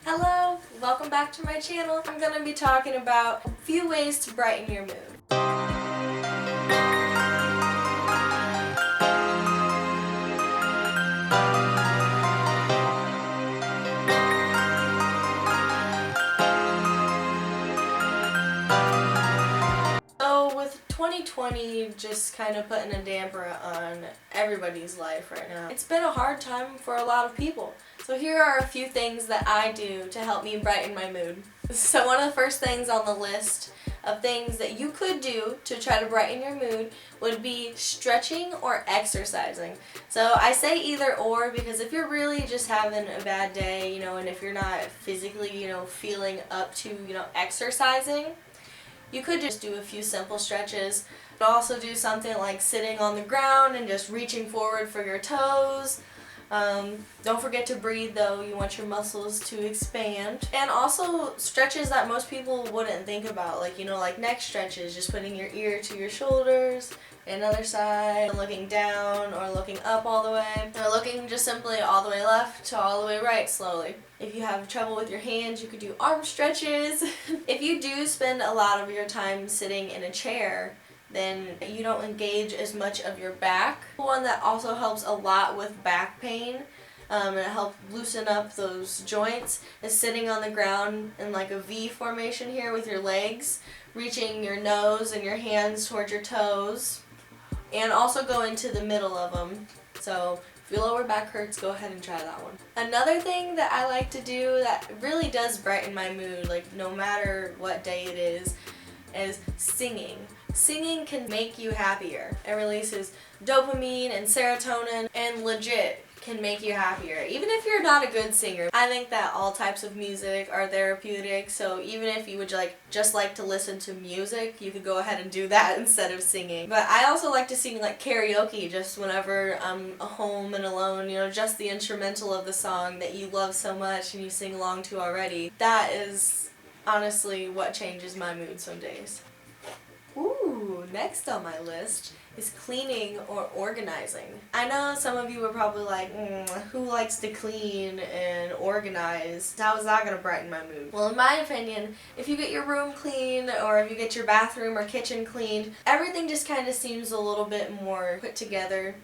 Hello, welcome back to my channel. I'm going to be talking about a few ways to brighten your mood. So with 2020 just kind of putting a damper on everybody's life right now, it's been a hard time for a lot of people. So here are a few things that I do to help me brighten my mood. So one of the first things on the list of things that you could do to try to brighten your mood would be stretching or exercising. So I say either or because if you're really just having a bad day, and if you're not physically, feeling up to, exercising, you could just do a few simple stretches. But also do something like sitting on the ground and just reaching forward for your toes. Don't forget to breathe though, you want your muscles to expand. And also stretches that most people wouldn't think about, like neck stretches, just putting your ear to your shoulders, another side, looking down or looking up all the way, or looking just simply all the way left to all the way right slowly. If you have trouble with your hands, you could do arm stretches. If you do spend a lot of your time sitting in a chair, then you don't engage as much of your back. One that also helps a lot with back pain, and it helps loosen up those joints, is sitting on the ground in like a V formation here with your legs, reaching your nose and your hands towards your toes, and also go into the middle of them. So if your lower back hurts, go ahead and try that one. Another thing that I like to do that really does brighten my mood, like no matter what day it is singing. Singing can make you happier. It releases dopamine and serotonin and legit can make you happier. Even if you're not a good singer, I think that all types of music are therapeutic, so even if you would just like to listen to music, you could go ahead and do that instead of singing. But I also like to sing like karaoke just whenever I'm home and alone, just the instrumental of the song that you love so much and you sing along to already. That is honestly what changes my mood some days. Ooh, next on my list is cleaning or organizing. I know some of you are probably like, who likes to clean and organize? How is that going to brighten my mood? Well, in my opinion, if you get your room clean or if you get your bathroom or kitchen cleaned, everything just kind of seems a little bit more put together.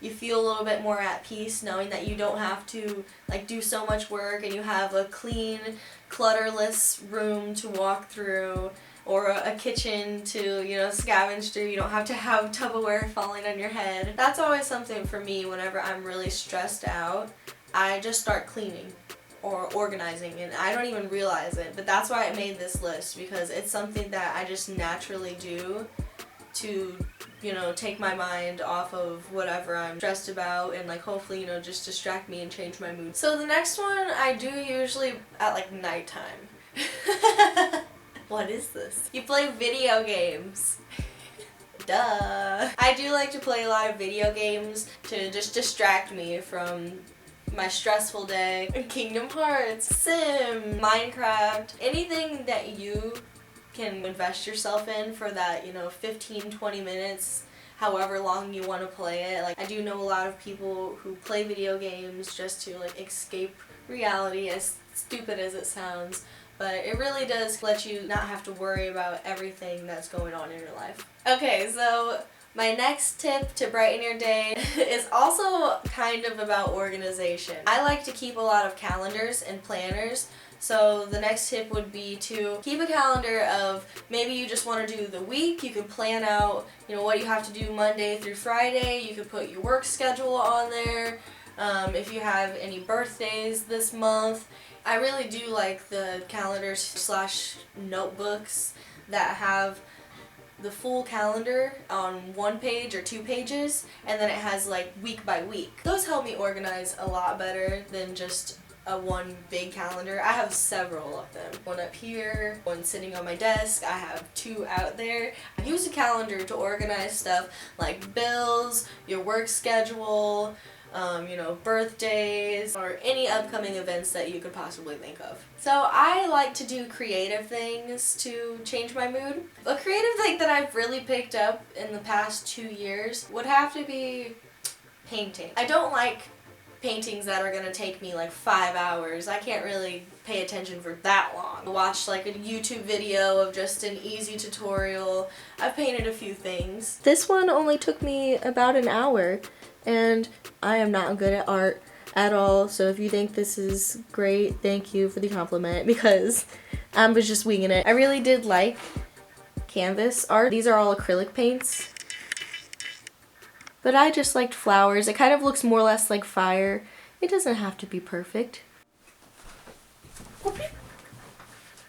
You feel a little bit more at peace knowing that you don't have to do so much work and you have a clean, clutterless room to walk through, or a kitchen to, scavenge through. You don't have to have Tupperware falling on your head. That's always something for me whenever I'm really stressed out. I just start cleaning or organizing and I don't even realize it, but that's why I made this list, because it's something that I just naturally do to take my mind off of whatever I'm stressed about and hopefully, just distract me and change my mood. So the next one I do usually at nighttime. What is this? You play video games. Duh. I do like to play a lot of video games to just distract me from my stressful day. Kingdom Hearts, Sim, Minecraft, anything that you can invest yourself in for that, 15-20 minutes, however long you want to play it. I do know a lot of people who play video games just to escape reality, as stupid as it sounds, but it really does let you not have to worry about everything that's going on in your life. Okay, so my next tip to brighten your day is also kind of about organization. I like to keep a lot of calendars and planners. So the next tip would be to keep a calendar of, maybe you just want to do the week. You could plan out, what you have to do Monday through Friday. You could put your work schedule on there. If you have any birthdays this month. I really do like the calendars / notebooks that have the full calendar on one page or 2 pages, and then it has week by week. Those help me organize a lot better than just a one big calendar. I have several of them. One up here, one sitting on my desk. I have 2 out there. I use a calendar to organize stuff like bills, your work schedule, birthdays, or any upcoming events that you could possibly think of. So I like to do creative things to change my mood. A creative thing that I've really picked up in the past 2 years would have to be painting. I don't like paintings that are gonna take me like 5 hours. I can't really pay attention for that long. I watched like a YouTube video of just an easy tutorial. I've painted a few things. This one only took me about an hour, and I am not good at art at all, so if you think this is great, thank you for the compliment, because I was just winging it. I really did like canvas art. These are all acrylic paints. But I just liked flowers. It kind of looks more or less like fire. It doesn't have to be perfect.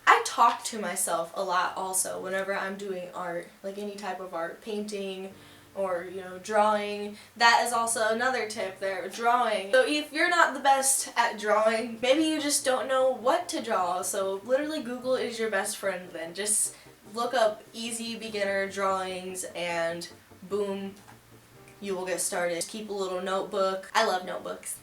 I talk to myself a lot also whenever I'm doing art, like any type of art, painting or, you know, drawing. That is also another tip there, drawing. So if you're not the best at drawing, maybe you just don't know what to draw. So literally Google is your best friend then. Just look up easy beginner drawings and boom, you will get started. Keep a little notebook. I love notebooks.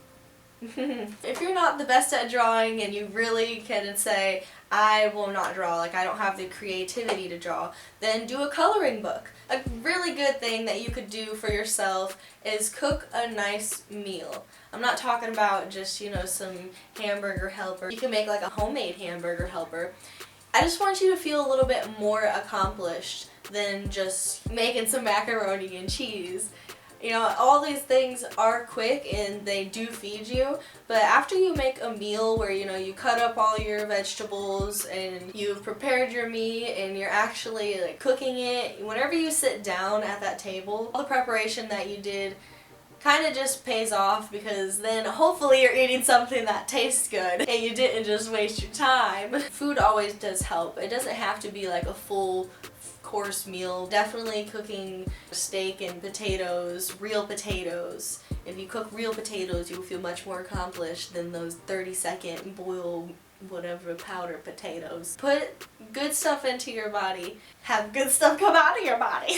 If you're not the best at drawing and you really can say, I will not draw, like I don't have the creativity to draw, then do a coloring book. A really good thing that you could do for yourself is cook a nice meal. I'm not talking about just, you know, some hamburger helper. You can make like a homemade hamburger helper. I just want you to feel a little bit more accomplished than just making some macaroni and cheese. You know, all these things are quick and they do feed you, but after you make a meal where, you know, you cut up all your vegetables and you've prepared your meat and you're actually like cooking it, whenever you sit down at that table, all the preparation that you did kind of just pays off, because then hopefully you're eating something that tastes good and you didn't just waste your time. Food always does help. It doesn't have to be like a full course meal. Definitely cooking steak and potatoes, real potatoes. If you cook real potatoes, you'll feel much more accomplished than those 30-second boil whatever powder potatoes. Put good stuff into your body. Have good stuff come out of your body.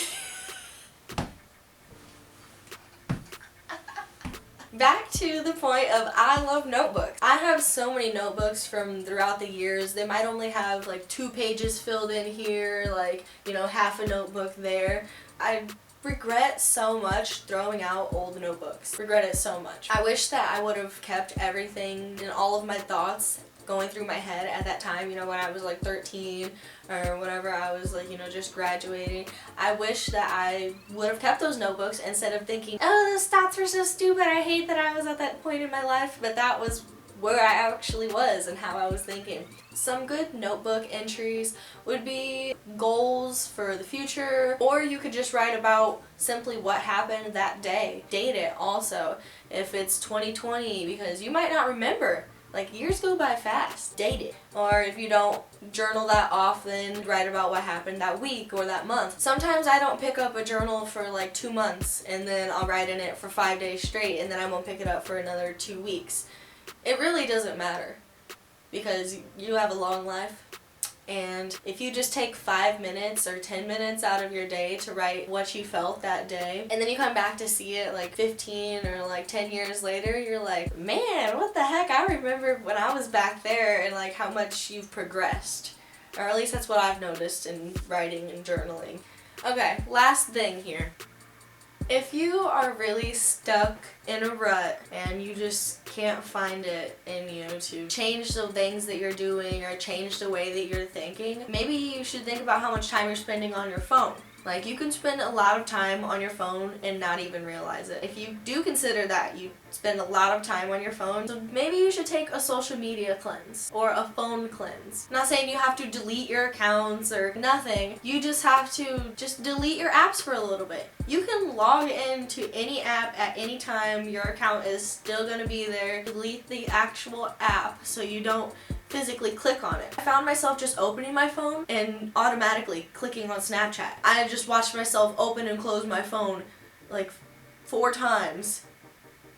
Back to the point of I love notebooks. I have so many notebooks from throughout the years. They might only have like 2 pages filled in here, like, you know, half a notebook there. I regret so much throwing out old notebooks. Regret it so much. I wish that I would have kept everything and all of my thoughts going through my head at that time, you know, when I was like 13 or whenever I was like, you know, just graduating. I wish that I would have kept those notebooks instead of thinking, oh, those thoughts were so stupid, I hate that I was at that point in my life, but that was where I actually was and how I was thinking. Some good notebook entries would be goals for the future, or you could just write about simply what happened that day. Date it also if it's 2020, because you might not remember. Like, years go by fast. Date it. Or if you don't journal that often, write about what happened that week or that month. Sometimes I don't pick up a journal for like 2 months, and then I'll write in it for 5 days straight, and then I won't pick it up for another 2 weeks. It really doesn't matter, because you have a long life. And if you just take 5 minutes or 10 minutes out of your day to write what you felt that day, and then you come back to see it like 15 or like 10 years later, you're like, man, what the heck? I remember when I was back there and like how much you've progressed. Or at least that's what I've noticed in writing and journaling. Okay, last thing here. If you are really stuck in a rut and you just can't find it in you to change the things that you're doing or change the way that you're thinking, maybe you should think about how much time you're spending on your phone. Like, you can spend a lot of time on your phone and not even realize it. If you do consider that you spend a lot of time on your phone, so maybe you should take a social media cleanse or a phone cleanse. I'm not saying you have to delete your accounts or nothing. You just have to just delete your apps for a little bit. You can log into any app at any time. Your account is still going to be there. Delete the actual app so you don't physically click on it. I found myself just opening my phone and automatically clicking on Snapchat. I just watched myself open and close my phone like 4 times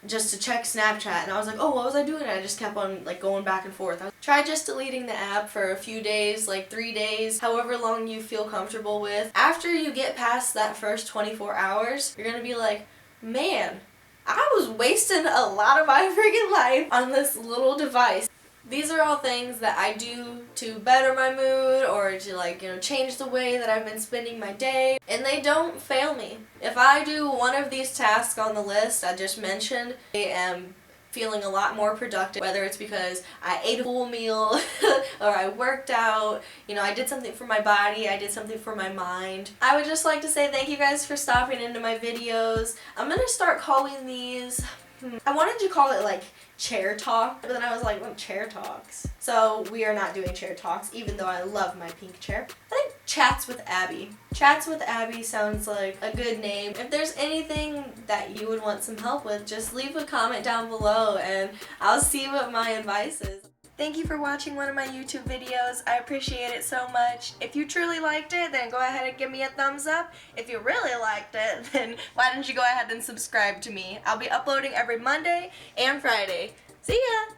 just to check Snapchat, and I was like, oh, what was I doing? And I just kept on like going back and forth. Try just deleting the app for a few days, like 3 days, however long you feel comfortable with. After you get past that first 24 hours, you're gonna be like, man, I was wasting a lot of my freaking life on this little device. These are all things that I do to better my mood or to, like, you know, change the way that I've been spending my day, and they don't fail me. If I do one of these tasks on the list I just mentioned, I am feeling a lot more productive, whether it's because I ate a full meal or I worked out, you know, I did something for my body, I did something for my mind. I would just like to say thank you guys for stopping into my videos. I'm gonna start calling these, I wanted to call it like chair talk, but then I was like, well, chair talks. So we are not doing chair talks, even though I love my pink chair. I think Chats with Abby. Chats with Abby sounds like a good name. If there's anything that you would want some help with, just leave a comment down below and I'll see what my advice is. Thank you for watching one of my YouTube videos. I appreciate it so much. If you truly liked it, then go ahead and give me a thumbs up. If you really liked it, then why don't you go ahead and subscribe to me? I'll be uploading every Monday and Friday. See ya!